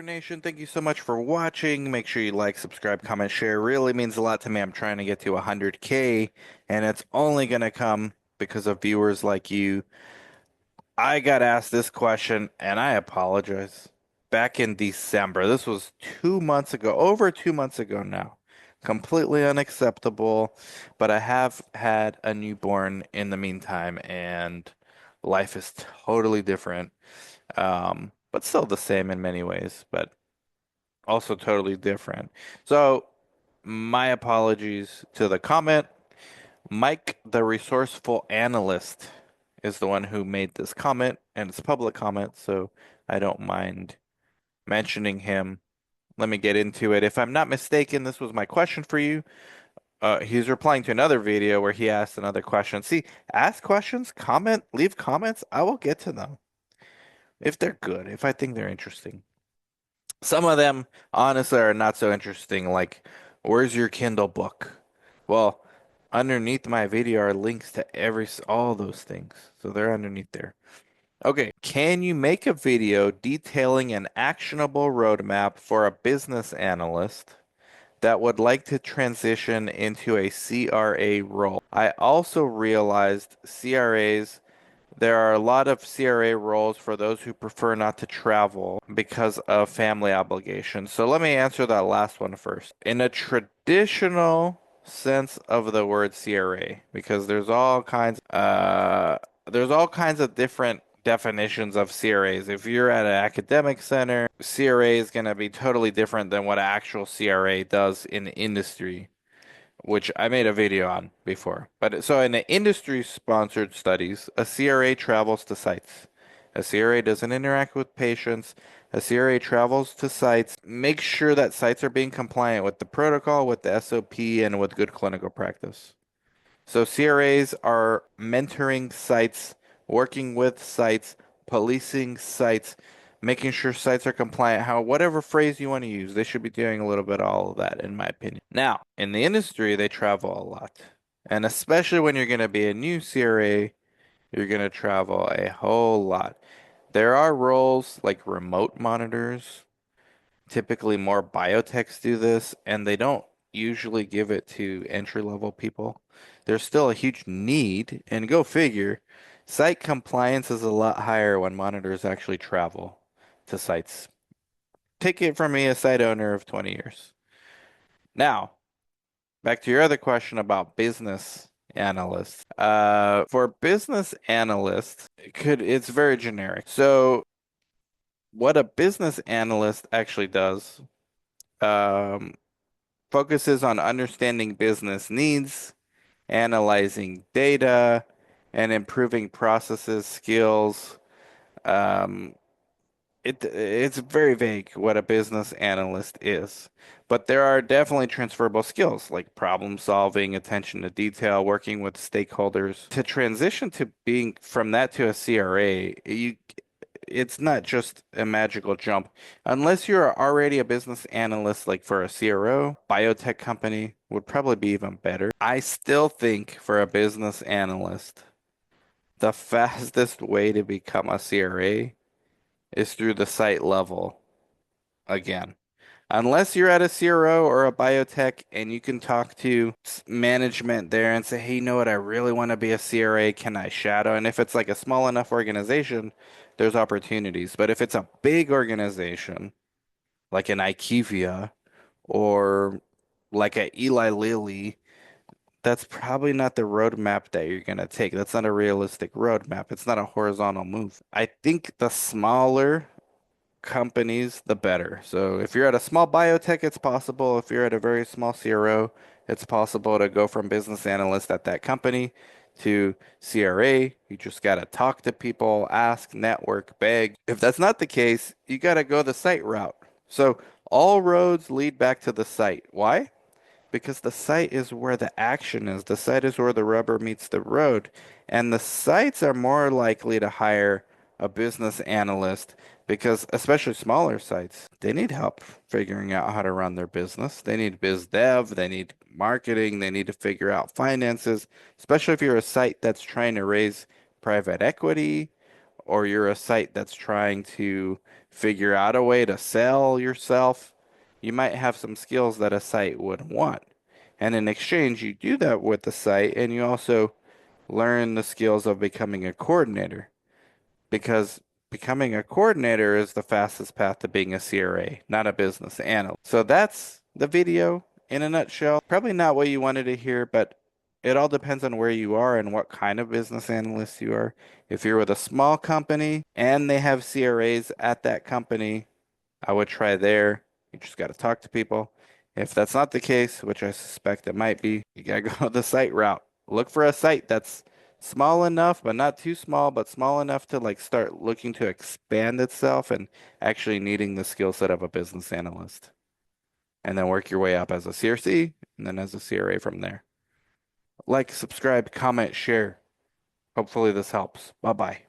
Subscriber Nation, thank you so much for watching. Make sure you like, subscribe, comment, share. It really means a lot to me. I'm trying to get to 100K, and it's only going to come because of viewers like you. I got asked this question, and I apologize. Back in December, this was 2 months ago, over 2 months ago now. Completely unacceptable, but I have had a newborn in the meantime, and life is totally different. But still the same in many ways, but also totally different. So, my apologies to the comment. Mike, the resourceful analyst, is the one who made this comment, and it's a public comment, so I don't mind mentioning him. Let me get into it. If I'm not mistaken, this was my question for you. He's replying to another video where he asked another question. See, ask questions, comment, leave comments. I will get to them if they're good, if I think they're interesting. Some of them, honestly, are not so interesting, like, where's your Kindle book? Well, underneath my video are links to all those things. So they're underneath there. Okay, can you make a video detailing an actionable roadmap for a business analyst that would like to transition into a CRA role? I also realized there are a lot of CRA roles for those who prefer not to travel because of family obligations. So let me answer that last one first. In a traditional sense of the word CRA, because there's all kinds of different definitions of CRAs. If you're at an academic center, CRA is going to be totally different than what actual CRA does in the industry, which I made a video on before. But so in the industry sponsored studies, a CRA travels to sites. A CRA doesn't interact with patients. A CRA travels to sites, makes sure that sites are being compliant with the protocol, with the SOP, and with good clinical practice. So CRAs are mentoring sites, working with sites, policing sites, making sure sites are compliant, whatever phrase you want to use, they should be doing a little bit of all of that, in my opinion. Now, in the industry, they travel a lot. And especially when you're going to be a new CRA, you're going to travel a whole lot. There are roles like remote monitors. Typically, more biotechs do this, and they don't usually give it to entry-level people. There's still a huge need, and go figure, site compliance is a lot higher when monitors actually travel to sites. Take it from me, a site owner of 20 years. Now, back to your other question about business analysts. For business analysts, it's very generic. So, what a business analyst actually does, um, focuses on understanding business needs, analyzing data, and improving processes, skills. Um, it's very vague what a business analyst is, but there are definitely transferable skills like problem solving, attention to detail, working with stakeholders. To transition to being from that to a CRA, it's not just a magical jump. Unless you're already a business analyst, like for a CRO, biotech company would probably be even better. I still think for a business analyst, the fastest way to become a CRA is through the site level again. Unless you're at a CRO or a biotech and you can talk to management there and say, hey, you know what? I really want to be a CRA. Can I shadow? And if it's like a small enough organization, there's opportunities. But if it's a big organization, like an IQVIA or like a Eli Lilly, that's probably not the roadmap that you're going to take. That's not a realistic roadmap. It's not a horizontal move. I think the smaller companies, the better. So if you're at a small biotech, it's possible. If you're at a very small CRO, it's possible to go from business analyst at that company to CRA. You just got to talk to people, ask, network, beg. If that's not the case, you got to go the site route. So all roads lead back to the site. Why? Because the site is where the action is. The site is where the rubber meets the road. And the sites are more likely to hire a business analyst because, especially smaller sites, they need help figuring out how to run their business. They need biz dev, they need marketing, they need to figure out finances, especially if you're a site that's trying to raise private equity or you're a site that's trying to figure out a way to sell yourself, you might have some skills that a site would want. And in exchange, you do that with the site and you also learn the skills of becoming a coordinator because becoming a coordinator is the fastest path to being a CRA, not a business analyst. So that's the video in a nutshell. Probably not what you wanted to hear, but it all depends on where you are and what kind of business analyst you are. If you're with a small company and they have CRAs at that company, I would try there. You just got to talk to people. If that's not the case, which I suspect it might be, you got to go the site route. Look for a site that's small enough, but not too small, but small enough to like start looking to expand itself and actually needing the skill set of a business analyst. And then work your way up as a CRC and then as a CRA from there. Like, subscribe, comment, share. Hopefully this helps. Bye bye.